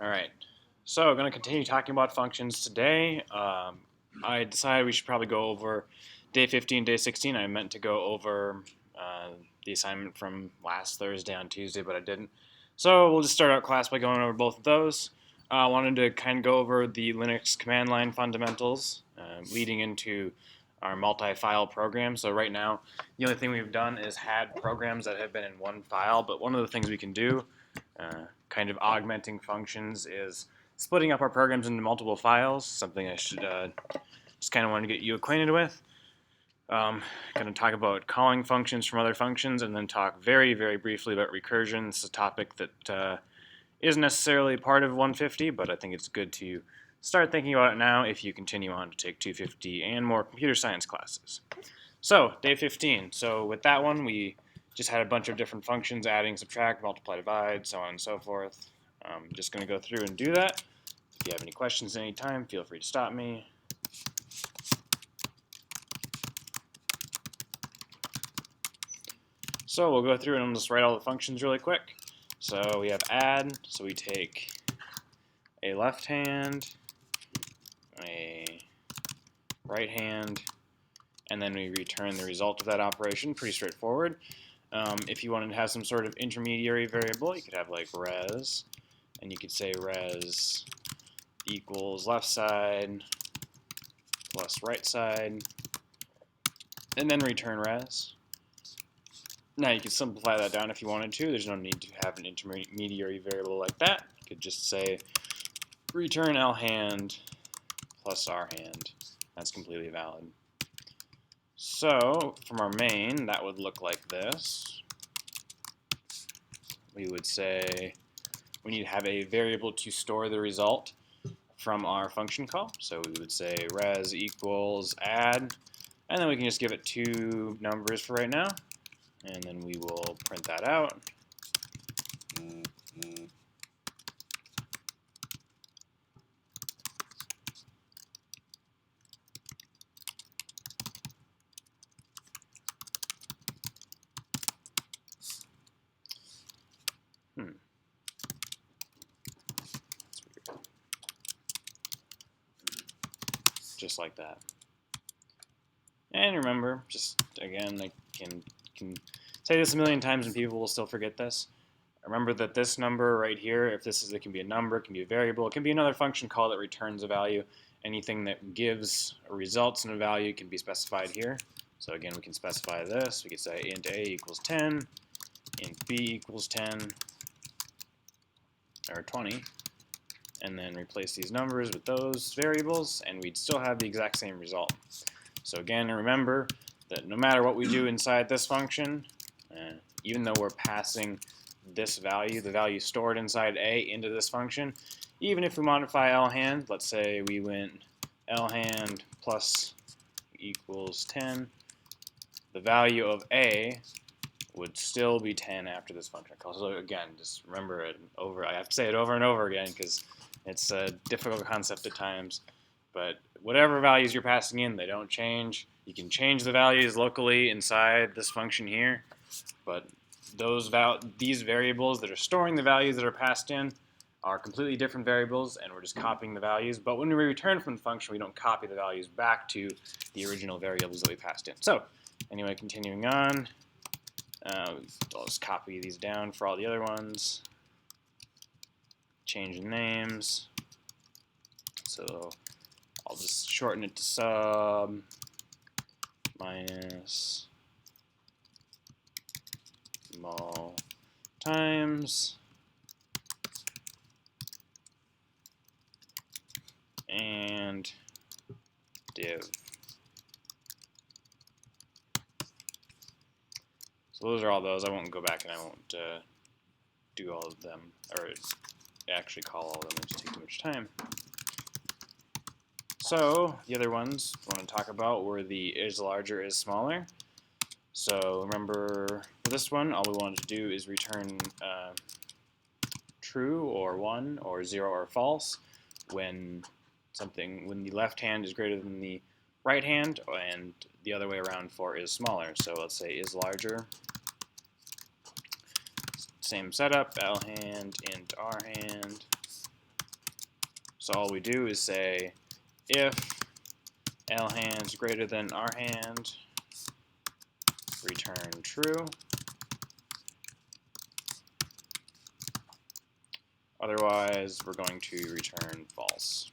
Alright, so I'm going to continue talking about functions today. I decided we should probably go over day 15, day 16. I meant to go over the assignment from last Thursday on Tuesday, but I didn't. So we'll just start out class by going over both of those. I wanted to kind of go over the Linux command line fundamentals leading into our multi-file program. So right now, the only thing we've done is had programs that have been in one file, but one of the things we can do kind of augmenting functions is splitting up our programs into multiple files, something I should just kind of want to get you acquainted with. Going to talk about calling functions from other functions and then talk very, very briefly about recursion. This is a topic that isn't necessarily part of 150, but I think it's good to start thinking about it now if you continue on to take 250 and more computer science classes. So, day 15. So with that one, we just had a bunch of different functions, adding, subtract, multiply, divide, so on and so forth. I'm just going to go through and do that. If you have any questions at any time, feel free to stop me. So we'll go through and I'll just write all the functions really quick. So we have add, so we take a left hand, a right hand, and then we return the result of that operation. Pretty straightforward. If you wanted to have some sort of intermediary variable, you could have like res, and you could say res equals left side plus right side, and then return res. Now you could simplify that down if you wanted to. There's no need to have an intermediary variable like that. You could just say return L hand plus R hand. That's completely valid. So from our main, that would look like this. We would say we need to have a variable to store the result from our function call. So we would say res equals add, and then we can just give it two numbers for right now, and then we will print that out. Just like that. And remember, just again, I can say this a million times and people will still forget this. Remember that this number right here, if this is, it can be a number, it can be a variable, it can be another function call that returns a value. Anything that gives results in a value can be specified here. So again, we can specify this. We could say int a equals 10, int b equals 10, or 20. And then replace these numbers with those variables, and we'd still have the exact same result. So again, remember that no matter what we do inside this function, even though we're passing this value, the value stored inside A, into this function, even if we modify L hand, let's say we went L hand plus equals 10, the value of A would still be 10 after this function call. So again, just remember it over. I have to say it over and over again because it's a difficult concept at times, but whatever values you're passing in, they don't change. You can change the values locally inside this function here, but these variables that are storing the values that are passed in are completely different variables, and we're just copying the values. But when we return from the function, we don't copy the values back to the original variables that we passed in. So anyway, continuing on, I'll just copy these down for all the other ones. Change the names. So I'll just shorten it to sub minus mul times and div. So those are all those. I won't go back and I won't do all of them, or actually call all of them. It'll just take too much time. So the other ones I want to talk about were the is larger, is smaller. So remember for this one, all we wanted to do is return true or 1 or 0 or false when the left hand is greater than the right hand, and the other way around for is smaller. So let's say is larger. Same setup, L hand, int R hand, So all we do is say if L hand is greater than R hand, return true. Otherwise, we're going to return false.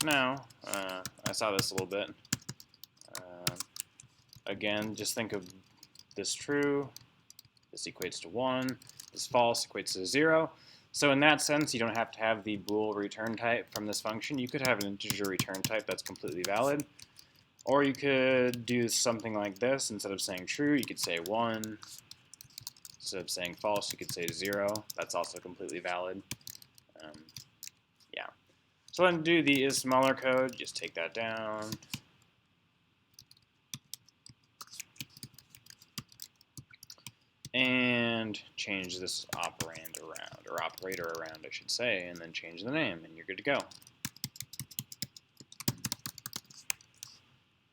Now, I saw this a little bit. Again, just think of this true, this equates to 1, this false equates to 0. So in that sense, you don't have to have the bool return type from this function. You could have an integer return type that's completely valid. Or you could do something like this. Instead of saying true, you could say 1. Instead of saying false, you could say 0. That's also completely valid. Yeah. So then do the is smaller code. Just take that down. And change this operand around, or operator around, I should say, and then change the name, and you're good to go.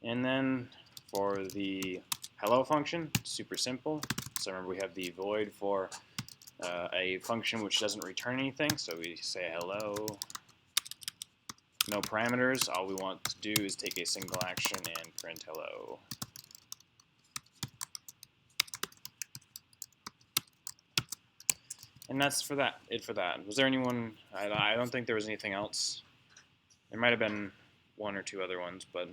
And then for the hello function, super simple. So remember we have the void for a function which doesn't return anything, so we say hello, no parameters. All we want to do is take a single action and print hello. And that's for that. Was there anyone? I don't think there was anything else. There might have been one or two other ones, but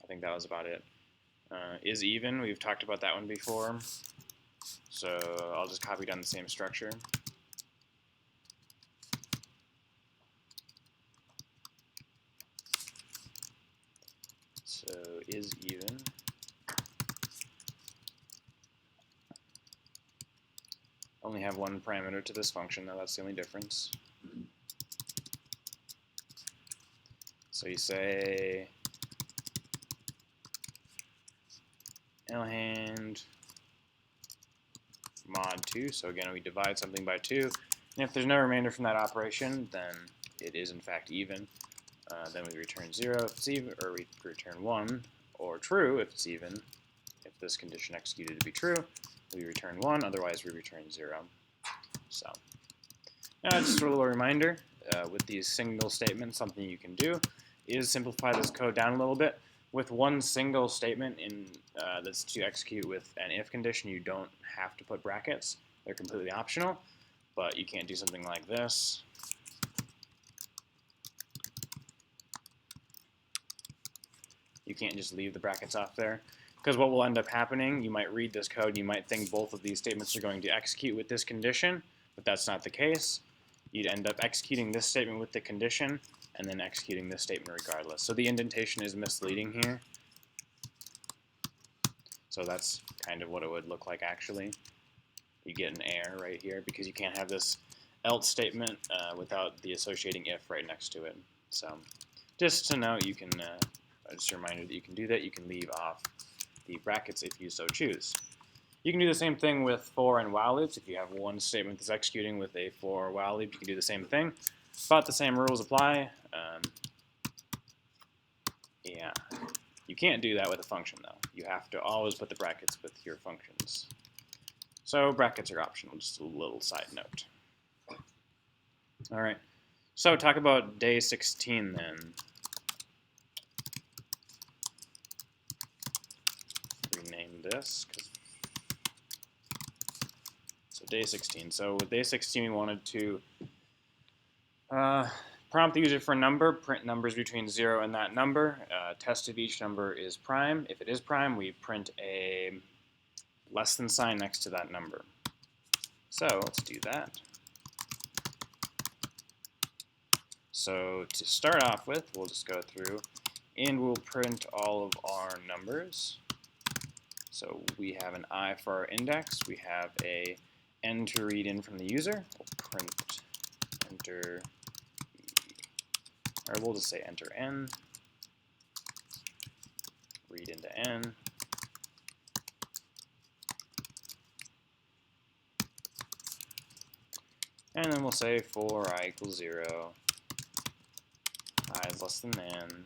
I think that was about it. Is even. We've talked about that one before. So I'll just copy down the same structure. So is even. Only have one parameter to this function, though. That's the only difference. So you say L hand mod 2. So again, we divide something by 2. And if there's no remainder from that operation, then it is in fact even. Then we return 0 if it's even, or we return 1, or true if it's even. If this condition executed to be true, we return 1, otherwise we return 0. So, now just a little reminder, with these single statements, something you can do is simplify this code down a little bit. With one single statement that's to execute with an if condition, you don't have to put brackets. They're completely optional, but you can't do something like this. You can't just leave the brackets off there. Because what will end up happening, you might read this code and you might think both of these statements are going to execute with this condition, but that's not the case. You'd end up executing this statement with the condition and then executing this statement regardless. So the indentation is misleading here. So that's kind of what it would look like actually. You get an error right here because you can't have this else statement without the associating if right next to it. So just to note, you can, just a reminder that you can do that. You can leave off the brackets if you so choose. You can do the same thing with for and while loops. If you have one statement that's executing with a for or while loop, you can do the same thing. But the same rules apply. Yeah, you can't do that with a function though. You have to always put the brackets with your functions. So brackets are optional, just a little side note. All right, so talk about day 16 then. Rename this. So day 16. So with day 16, we wanted to prompt the user for a number, print numbers between 0 and that number. Test if each number is prime. If it is prime, we print a less than sign next to that number. So let's do that. So to start off with, we'll just go through and we'll print all of our numbers. So we have an I for our index. We have a n to read in from the user. We'll print enter, or we'll just say enter n, read into n. And then we'll say for I equals 0, I is less than n,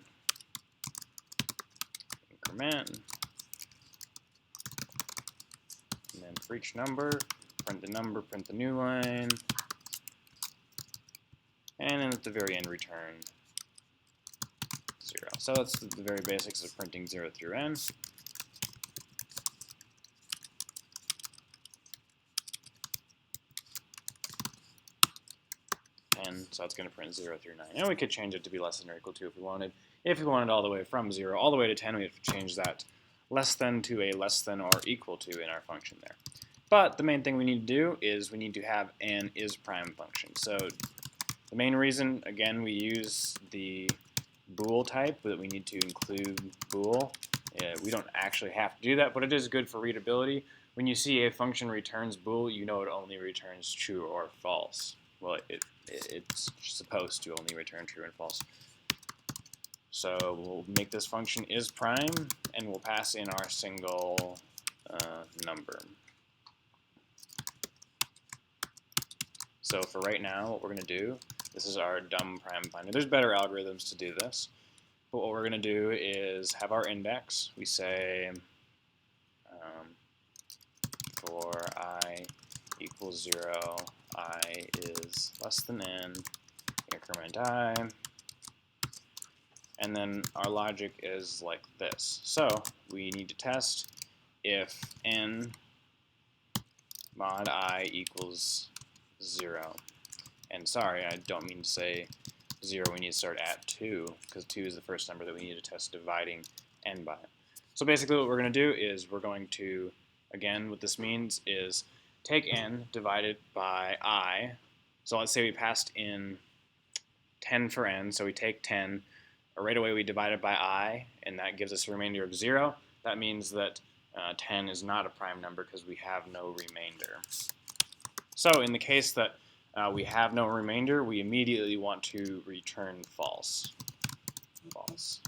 increment, and then for each number, print the number, print the new line, and then at the very end return 0. So that's the very basics of printing 0 through n. And so it's going to print 0 through 9. And we could change it to be less than or equal to if we wanted. If we wanted all the way from 0 all the way to 10, we have to change that less than to a less than or equal to in our function there. But the main thing we need to do is we need to have an isPrime function. So the main reason, again, we use the bool type, that we need to include bool. We don't actually have to do that, but it is good for readability. When you see a function returns bool, you know it only returns true or false. Well, it's supposed to only return true and false. So we'll make this function isPrime, and we'll pass in our single number. So for right now, what we're going to do, this is our dumb prime finder. There's better algorithms to do this. But what we're going to do is have our index. We say for I equals 0, I is less than n, increment I. And then our logic is like this. So we need to test if n mod I equals 0. And sorry, I don't mean to say 0, we need to start at 2, because 2 is the first number that we need to test dividing n by. So basically what we're going to do is we're going to, again, what this means is take n divided by I. So let's say we passed in 10 for n, so we take 10, right away we divide it by I, and that gives us a remainder of 0. That means that 10 is not a prime number because we have no remainder. So in the case that we have no remainder, we immediately want to return false. False.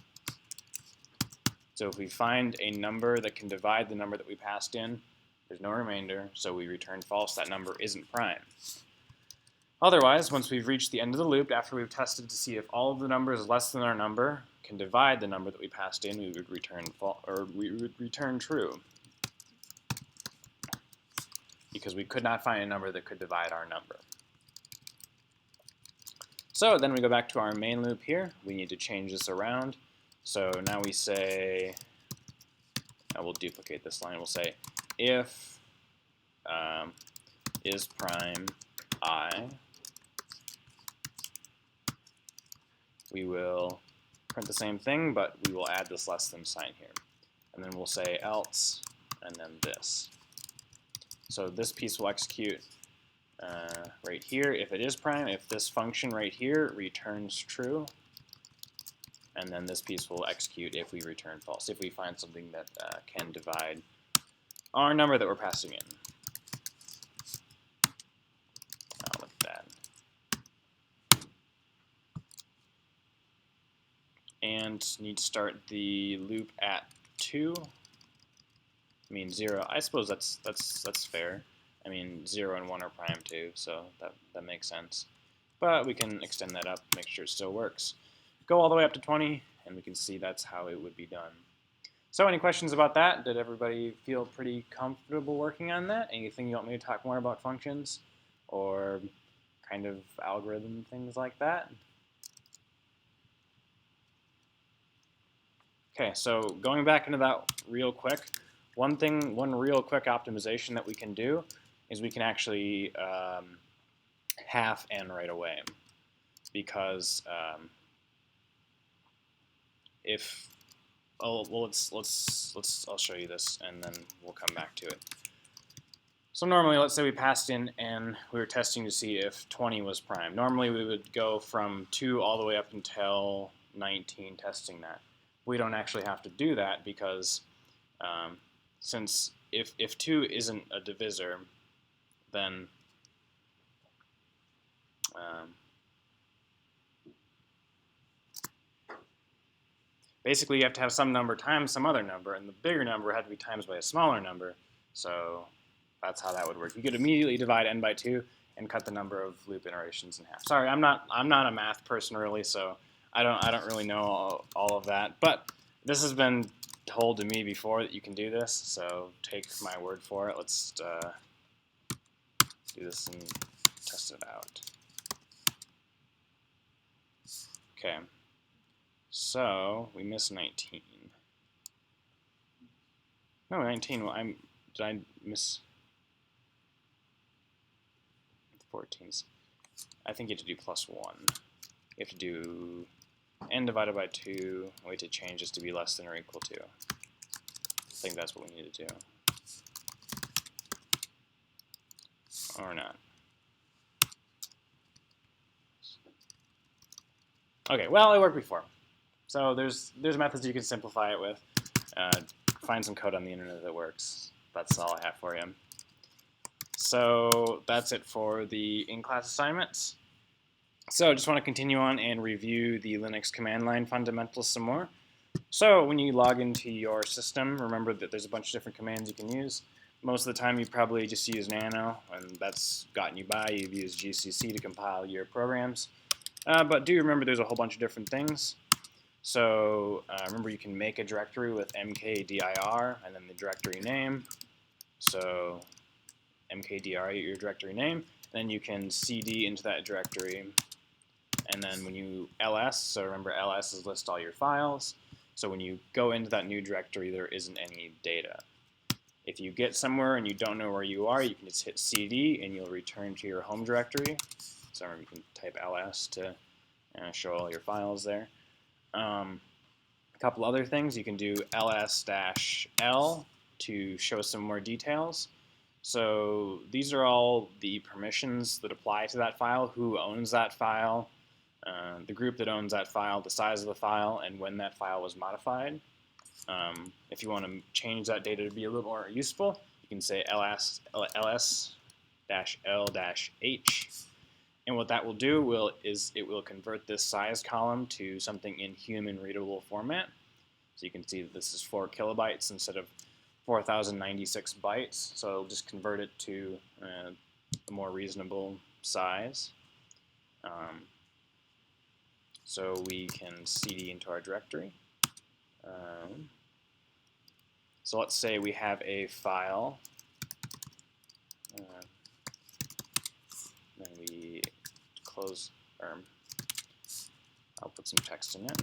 So if we find a number that can divide the number that we passed in, there's no remainder, so we return false. That number isn't prime. Otherwise, once we've reached the end of the loop, after we've tested to see if all of the numbers less than our number can divide the number that we passed in, we would return return true, because we could not find a number that could divide our number. So then we go back to our main loop here. We need to change this around. So now we say, we'll duplicate this line. We'll say if isPrime I, we will print the same thing, but we will add this less than sign here. And then we'll say else, and then this. So this piece will execute right here if it is prime, if this function right here returns true, and then this piece will execute if we return false, if we find something that can divide our number that we're passing in. Like that. And need to start the loop at 2. I mean 0. I suppose that's fair. I mean 0 and 1 are prime too, so that makes sense. But we can extend that up, make sure it still works. Go all the way up to 20, and we can see that's how it would be done. So any questions about that? Did everybody feel pretty comfortable working on that? Anything you want me to talk more about functions or kind of algorithm things like that? Okay, so going back into that real quick, one real quick optimization that we can do is we can actually half n right away, because I'll show you this and then we'll come back to it. So normally, let's say we passed in n, we were testing to see if 20 was prime. Normally we would go from 2 all the way up until 19 testing that. We don't actually have to do that because since if 2 isn't a divisor, then basically you have to have some number times some other number, and the bigger number had to be times by a smaller number. So that's how that would work. You could immediately divide n by 2 and cut the number of loop iterations in half. Sorry, I'm not a math person really, so I don't really know all of that. But this has been told to me before that you can do this, so take my word for it. Let's do this and test it out. Okay, so we missed 19. No, 19. Well, did I miss 14s? I think you have to do +1. You have to do n divided by 2. We have to change this to be less than or equal to. I think that's what we need to do. Or not. Okay, well, it worked before. So there's methods you can simplify it with. Find some code on the internet that works. That's all I have for you. So that's it for the in-class assignments. So I just want to continue on and review the Linux command line fundamentals some more. So when you log into your system, remember that there's a bunch of different commands you can use. Most of the time you probably just use nano, and that's gotten you by. You've used GCC to compile your programs. But do remember there's a whole bunch of different things. So remember you can make a directory with mkdir and then the directory name. So mkdir, your directory name. Then you can cd into that directory. And then when you ls, so remember ls is list all your files. So when you go into that new directory, there isn't any data. If you get somewhere and you don't know where you are, you can just hit cd and you'll return to your home directory. So remember you can type ls to show all your files there. A couple other things, you can do ls-l to show some more details. So these are all the permissions that apply to that file, who owns that file, the group that owns that file, the size of the file, and when that file was modified. If you want to change that data to be a little more useful, you can say ls-l-h. And what that will do is it will convert this size column to something in human readable format. So you can see that this is 4 kilobytes instead of 4,096 bytes. So it'll just convert it to a more reasonable size. So we can cd into our directory. So let's say we have a file. Then we close, or I'll put some text in it.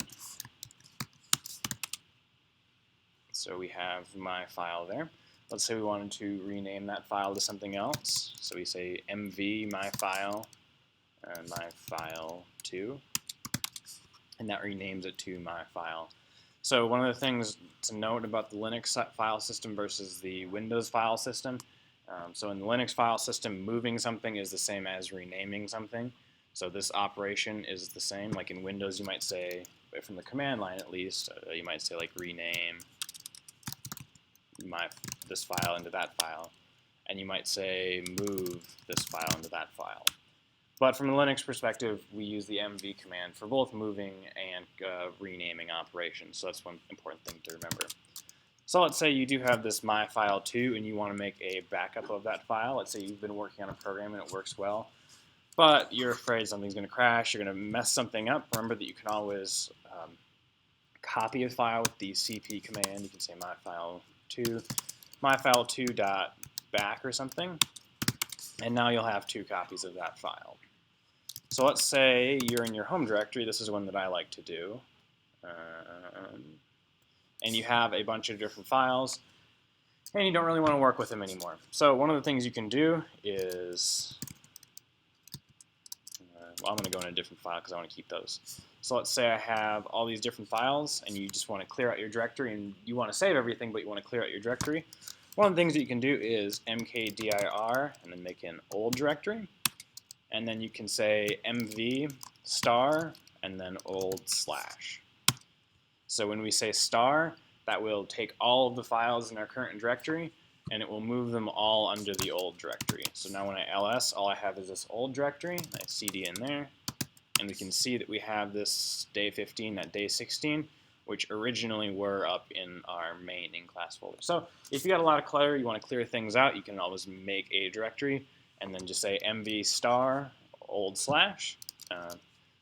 So we have my file there. Let's say we wanted to rename that file to something else. So we say mv my file and my file 2, and that renames it to my file. So one of the things to note about the Linux file system versus the Windows file system, so in the Linux file system, moving something is the same as renaming something. So this operation is the same. Like in Windows, you might say, from the command line at least, you might say like rename this file into that file. And you might say move this file into that file. But from the Linux perspective, we use the mv command for both moving and renaming operations. So that's one important thing to remember. So let's say you do have this my file 2 and you want to make a backup of that file. Let's say you've been working on a program and it works well, but you're afraid something's going to crash, you're going to mess something up. Remember that you can always copy a file with the cp command. You can say my file 2 dot back or something, and now you'll have 2 copies of that file. So let's say you're in your home directory. This is one that I like to do. And you have a bunch of different files, and you don't really want to work with them anymore. So one of the things you can do is, well, I'm going to go in a different file because I want to keep those. So let's say I have all these different files, and you just want to clear out your directory, and you want to save everything, but you want to clear out your directory. One of the things that you can do is mkdir, and then make an old directory. And then you can say mv star, and then old slash. So when we say star, that will take all of the files in our current directory, and it will move them all under the old directory. So now when I ls, all I have is this old directory. I cd in there, and we can see that we have this day 15, that day 16, which originally were up in our main in-class folder. So if you got a lot of clutter, you want to clear things out, you can always make a directory and then just say mv star old slash.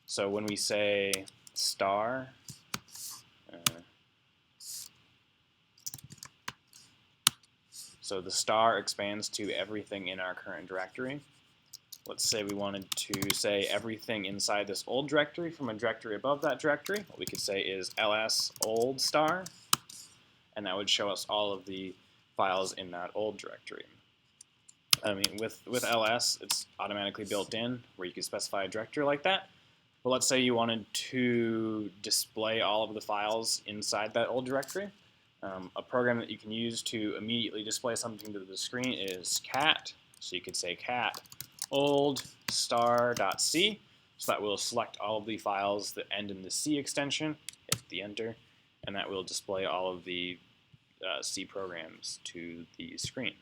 So when we say star, so the star expands to everything in our current directory. let's say we wanted to say everything inside this old directory from a directory above that directory. What we could say is ls old star, and that would show us all of the files in that old directory. I mean, with ls, it's automatically built in where you can specify a directory like that. But let's say you wanted to display all of the files inside that old directory. A program that you can use to immediately display something to the screen is cat. So you could say cat old star.c. So that will select all of the files that end in the C extension, hit the enter, and that will display all of the C programs to the screen.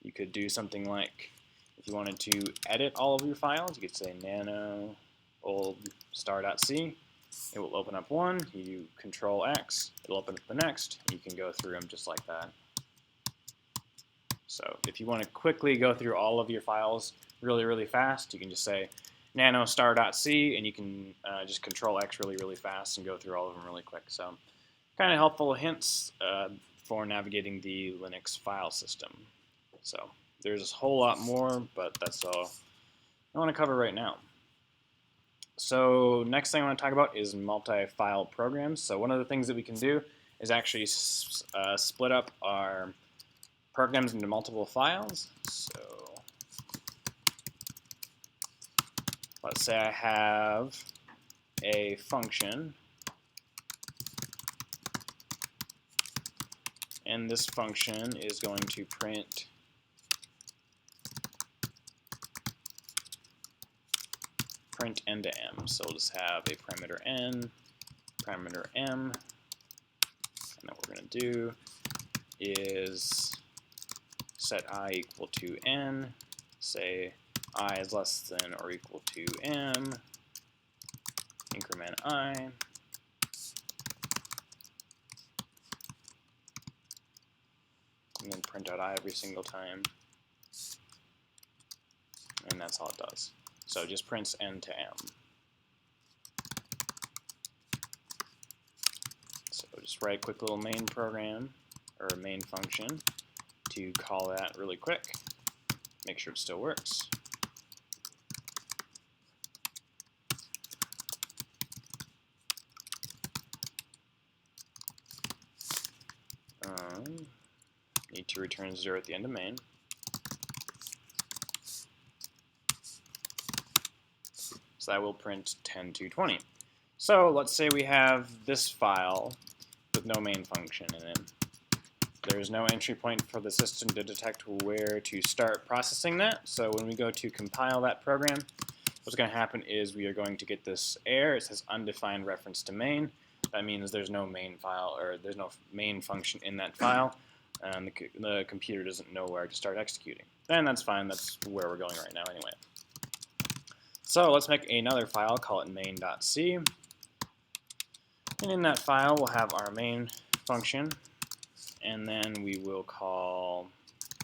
You could do something like, if you wanted to edit all of your files, you could say nano old star.c. It will open up one, you control X, it'll open up the next, and you can go through them just like that. So if you want to quickly go through all of your files really fast, you can just say nano star.c, and you can just control X really fast and go through all of them really quick. So kind of helpful hints for navigating the Linux file system. So there's a whole lot more, but that's all I want to cover right now. So next thing I want to talk about is multi-file programs. So one of the things that we can do is actually split up our programs into multiple files. So let's say I have a function, and this function is going to print n to m. So we'll just have a parameter n, parameter m, and then what we're going to do is set I equal to n, say I is less than or equal to m, increment I, and then print out I every single time, and that's all it does. So it just prints n to m. So just write a quick little main program, or a main function, to call that really quick. Make sure it still works. Need to return 0 at the end of main. So that will print 10 to 20. So let's say we have this file with no main function in it. There's no entry point for the system to detect where to start processing that. So when we go to compile that program, what's going to happen is we are going to get this error. It says undefined reference to main. That means there's no main file, or there's no main function in that file, and the computer doesn't know where to start executing. And that's fine. That's where we're going right now anyway. So let's make another file, call it main.c. And in that file, we'll have our main function, and then we will call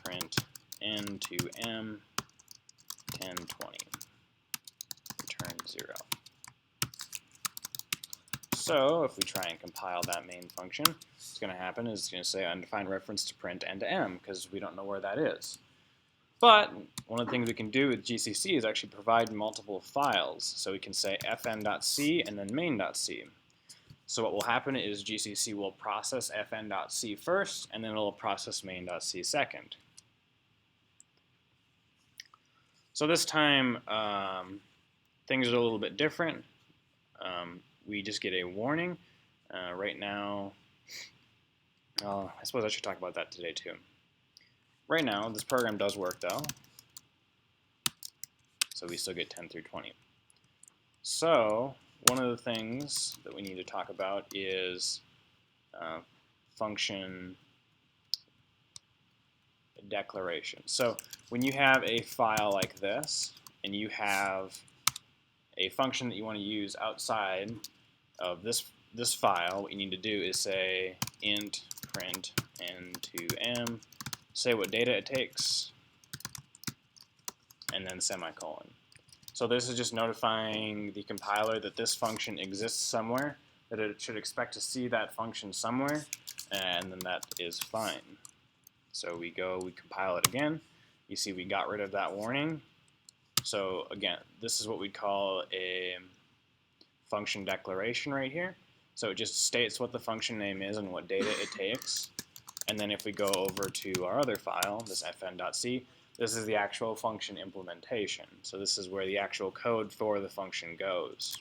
print n to m 1020, return 0. So if we try and compile that main function, what's going to happen is it's going to say undefined reference to print n to m, because we don't know where that is. But one of the things we can do with GCC is actually provide multiple files. So we can say fn.c and then main.c. So what will happen is GCC will process fn.c first, and then it'll process main.c second. So this time, things are a little bit different. We just get a warning. Right now, I suppose I should talk about that today too. Right now, this program does work though, so we still get 10 through 20. So one of the things that we need to talk about is function declaration. So when you have a file like this, and you have a function that you want to use outside of this file, what you need to do is say int print n to m, say what data it takes, and then semicolon. So this is just notifying the compiler that this function exists somewhere, that it should expect to see that function somewhere, and then that is fine. So we compile it again, you see we got rid of that warning. So again, this is what we'd call a function declaration right here. So it just states what the function name is and what data it takes. And then if we go over to our other file, this fn.c, this is the actual function implementation. So this is where the actual code for the function goes.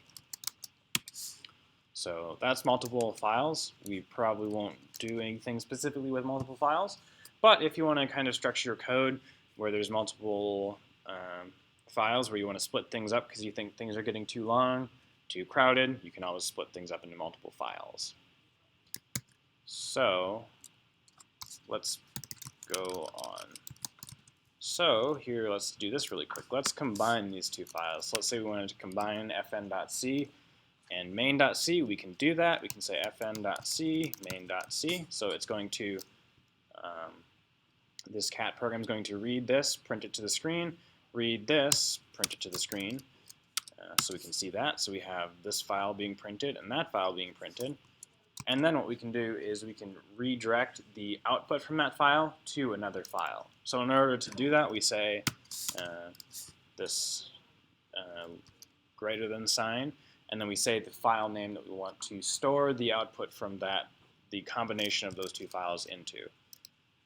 So that's multiple files. We probably won't do anything specifically with multiple files, but if you want to kind of structure your code where there's multiple files where you want to split things up because you think things are getting too long, too crowded, you can always split things up into multiple files. So let's go on. So here, let's do this really quick. Let's combine these two files. So let's say we wanted to combine fn.c and main.c. We can do that. We can say fn.c, main.c. So it's going to, this cat program is going to read this, print it to the screen, read this, print it to the screen. So we can see that. So we have this file being printed and that file being printed. And then what we can do is we can redirect the output from that file to another file. So in order to do that, we say this greater than sign, and then we say the file name that we want to store the output from that, the combination of those two files into.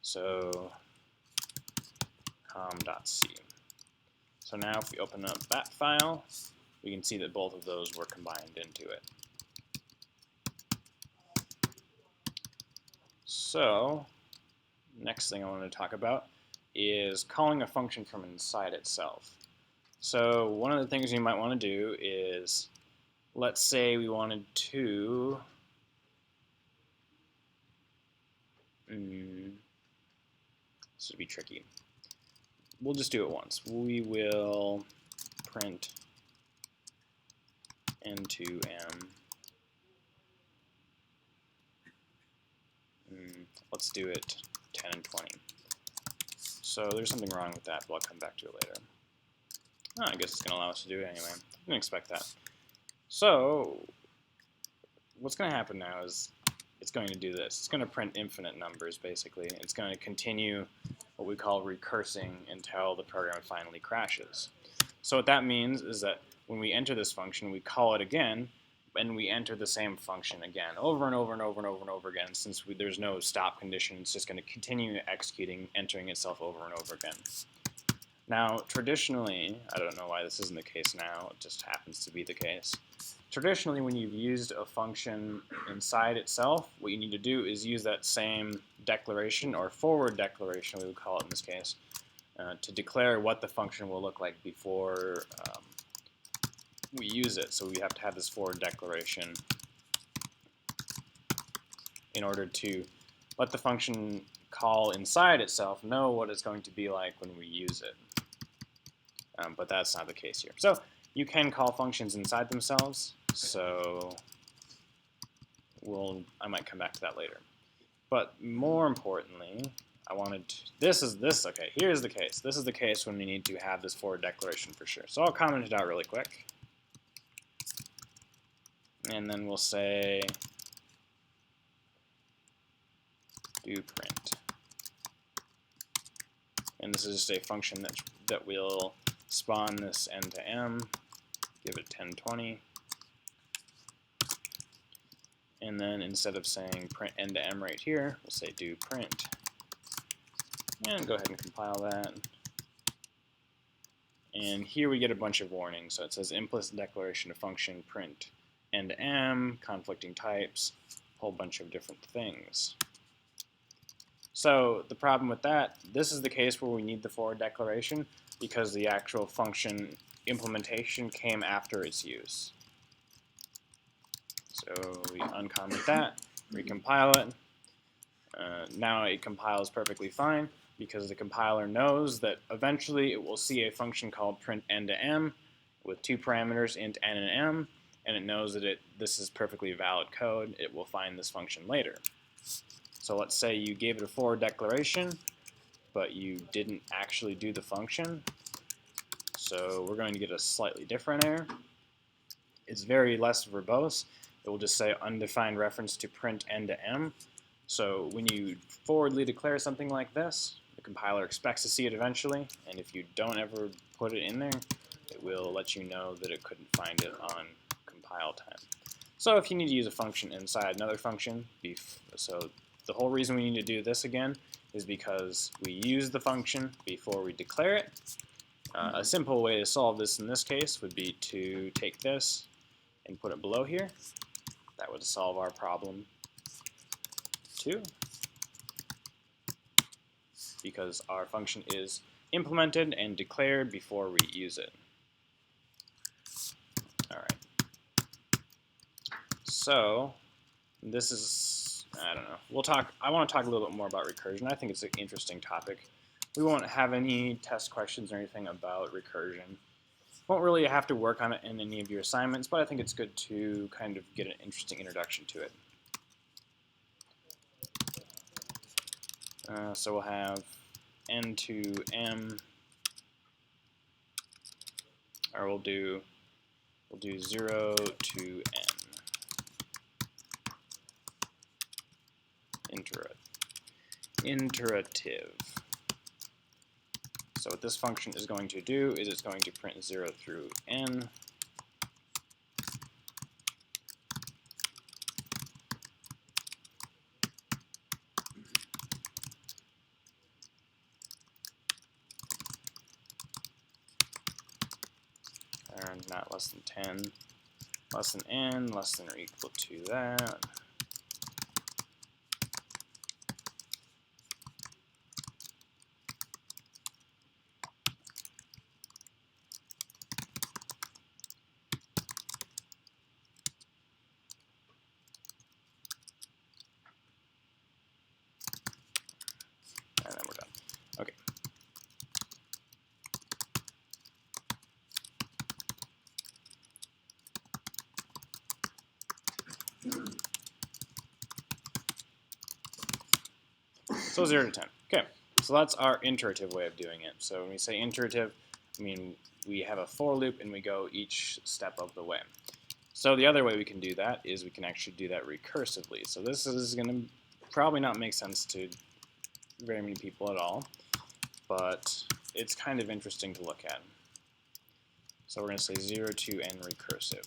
So com.c. So now if we open up that file, we can see that both of those were combined into it. So next thing I want to talk about is calling a function from inside itself. So one of the things you might want to do is, let's say we wanted to this would be tricky. We'll just do it once. We will print n2m. Let's do it 10 and 20. So there's something wrong with that, but I'll come back to it later. Oh, I guess it's going to allow us to do it anyway. I didn't expect that. So what's going to happen now is it's going to do this. It's going to print infinite numbers, basically. It's going to continue what we call recursing until the program finally crashes. So what that means is that when we enter this function, we call it again, and we enter the same function again, over and over and over and over and over again. Since there's no stop condition, it's just going to continue executing, entering itself over and over again. Now, traditionally, I don't know why this isn't the case now, it just happens to be the case. Traditionally, when you've used a function inside itself, what you need to do is use that same declaration, or forward declaration, we would call it in this case, to declare what the function will look like before we use it. So we have to have this forward declaration in order to let the function call inside itself know what it's going to be like when we use it. But that's not the case here. So you can call functions inside themselves. So I might come back to that later. But more importantly, okay, here's the case. This is the case when we need to have this forward declaration for sure. So I'll comment it out really quick. And then we'll say do print. And this is just a function that will spawn this n to m, give it 10, 20. And then instead of saying print n to m right here, we'll say do print. And go ahead and compile that. And here we get a bunch of warnings. So it says implicit declaration of function print n to m, conflicting types, a whole bunch of different things. So the problem with that, this is the case where we need the forward declaration because the actual function implementation came after its use. So we uncomment that, recompile it. Now it compiles perfectly fine because the compiler knows that eventually it will see a function called print n to m with two parameters, int n and m, and it knows that this is perfectly valid code. It will find this function later. So let's say you gave it a forward declaration, but you didn't actually do the function. So we're going to get a slightly different error. It's very less verbose. It will just say undefined reference to print n to m. So when you forwardly declare something like this, The compiler expects to see it eventually, and if you don't ever put it in there, it will let you know that it couldn't find it on compile time. So if you need to use a function inside another function, so the whole reason we need to do this again is because we use the function before we declare it. A simple way to solve this in this case would be to take this and put it below here. That would solve our problem too, because our function is implemented and declared before we use it. All right. So this is, I don't know. I want to talk a little bit more about recursion. I think it's an interesting topic. We won't have any test questions or anything about recursion. Won't really have to work on it in any of your assignments, but I think it's good to kind of get an interesting introduction to it. So we'll have n to m, or we'll do 0 to n. Iterative. So what this function is going to do is it's going to print 0 through n. And not less than 10, less than n, less than or equal to that. And then we're done. Okay. So 0 to 10. Okay, so that's our iterative way of doing it. So when we say iterative, I mean we have a for loop and we go each step of the way. So the other way we can do that is we can actually do that recursively. So this is going to probably not make sense to very many people at all, but it's kind of interesting to look at. So we're going to say 0 to n recursive.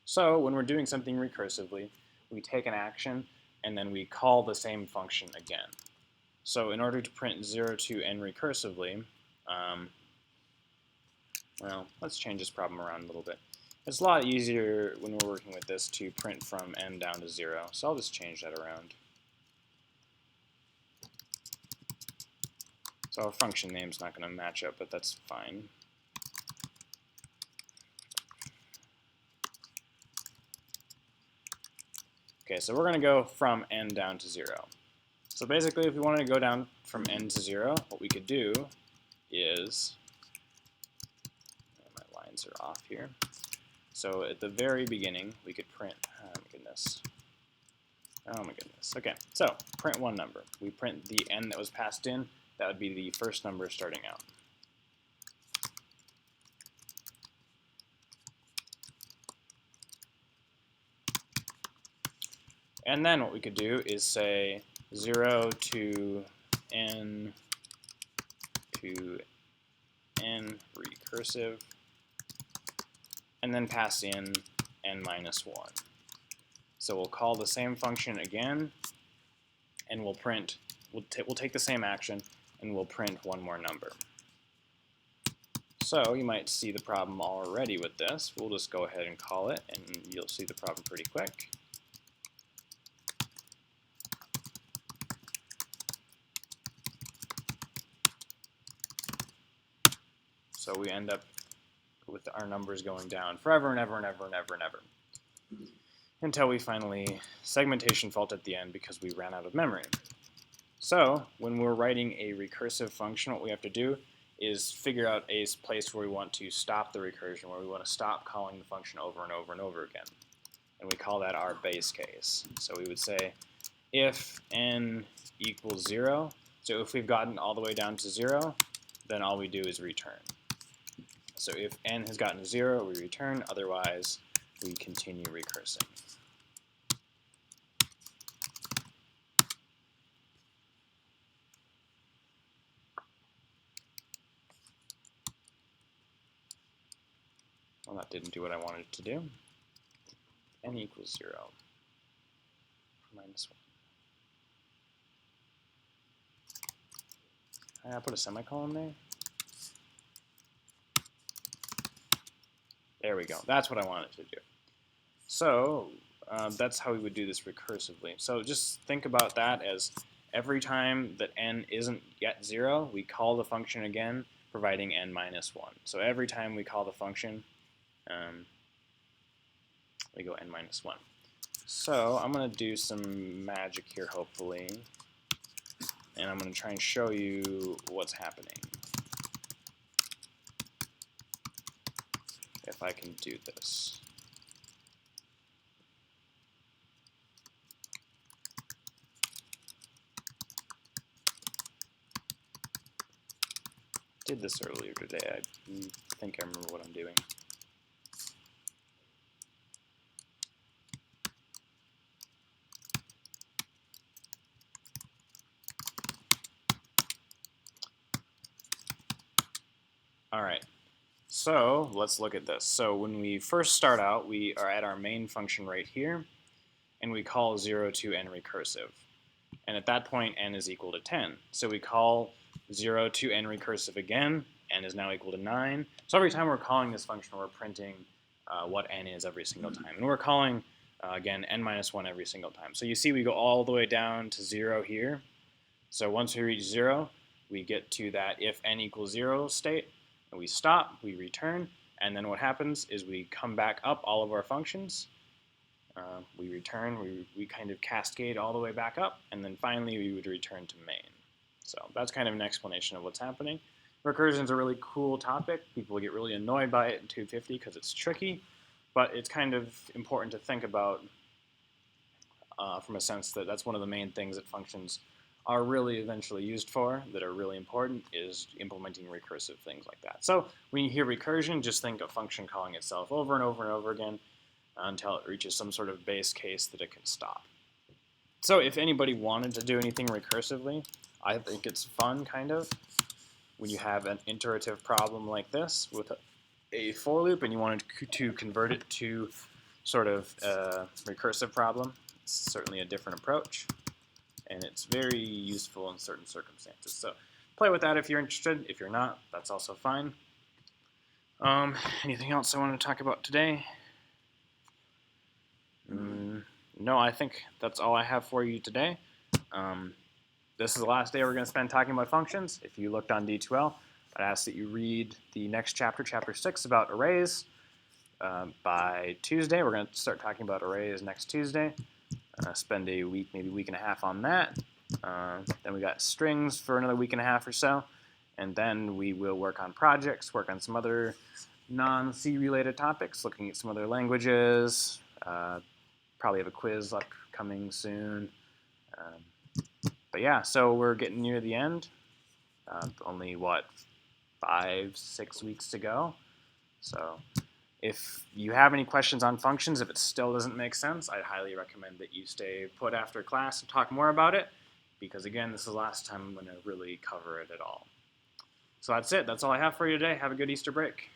So when we're doing something recursively, we take an action and then we call the same function again. So in order to print 0 to n recursively, well, let's change this problem around a little bit. It's a lot easier when we're working with this to print from n down to 0, so I'll just change that around. So our function name's not going to match up, but that's fine. Okay, so we're going to go from n down to 0. So basically, if we wanted to go down from n to 0, what we could do is, my lines are off here. So at the very beginning, we could print, oh my goodness. Okay, so print one number. We print the n that was passed in. That would be the first number starting out. And then what we could do is say 0 to n recursive, and then pass in n minus 1. So we'll call the same function again, and we'll print. We'll take the same action, and we'll print one more number. So you might see the problem already with this. We'll just go ahead and call it, and you'll see the problem pretty quick. So we end up with our numbers going down forever and ever and ever and ever and ever, until we finally segmentation fault at the end because we ran out of memory. So when we're writing a recursive function, what we have to do is figure out a place where we want to stop the recursion, where we want to stop calling the function over and over and over again. And we call that our base case. So we would say if n equals 0, so if we've gotten all the way down to 0, then all we do is return. So if n has gotten to 0, we return, otherwise we continue recursing. that didn't do what I wanted it to do. N equals 0. Minus 1. I put a semicolon there. There we go. That's what I wanted to do. So that's how we would do this recursively. So just think about that as every time that n isn't yet 0, we call the function again, providing n minus 1. So every time we call the function, we go n minus 1. So I'm going to do some magic here, hopefully, and I'm going to try and show you what's happening. If I can do this. I did this earlier today. I think I remember what I'm doing. All right, so let's look at this. So when we first start out, we are at our main function right here, and we call 0 to n recursive. And at that point, n is equal to 10. So we call 0 to n recursive again, n is now equal to 9. So every time we're calling this function, we're printing what n is every single time. And we're calling, again, n minus 1 every single time. So you see we go all the way down to 0 here. So once we reach 0, we get to that if n equals 0 state, and we stop, we return, and then what happens is we come back up all of our functions. We return, we kind of cascade all the way back up, and then finally we would return to main. So that's kind of an explanation of what's happening. Recursion is a really cool topic. People get really annoyed by it in 250 because it's tricky, but it's kind of important to think about from a sense that that's one of the main things that functions are really eventually used for, that are really important, is implementing recursive things like that. So when you hear recursion, just think of function calling itself over and over and over again until it reaches some sort of base case that it can stop. So if anybody wanted to do anything recursively, I think it's fun, kind of, when you have an iterative problem like this with a for loop and you wanted to convert it to sort of a recursive problem. It's certainly a different approach, and it's very useful in certain circumstances. So play with that if you're interested. If you're not, that's also fine. Anything else I want to talk about today? No, I think that's all I have for you today. This is the last day we're going to spend talking about functions. If you looked on D2L, I'd ask that you read the next chapter, chapter 6, about arrays. By Tuesday, we're going to start talking about arrays next Tuesday. Spend a week, maybe a week and a half on that. Then we got strings for another week and a half or so. And then we will work on projects, work on some other non-C related topics, looking at some other languages. Probably have a quiz upcoming soon. But yeah, so we're getting near the end. Only, what, 5-6 weeks to go. So if you have any questions on functions, if it still doesn't make sense, I'd highly recommend that you stay put after class and talk more about it, because again, this is the last time I'm going to really cover it at all. So that's it. That's all I have for you today. Have a good Easter break.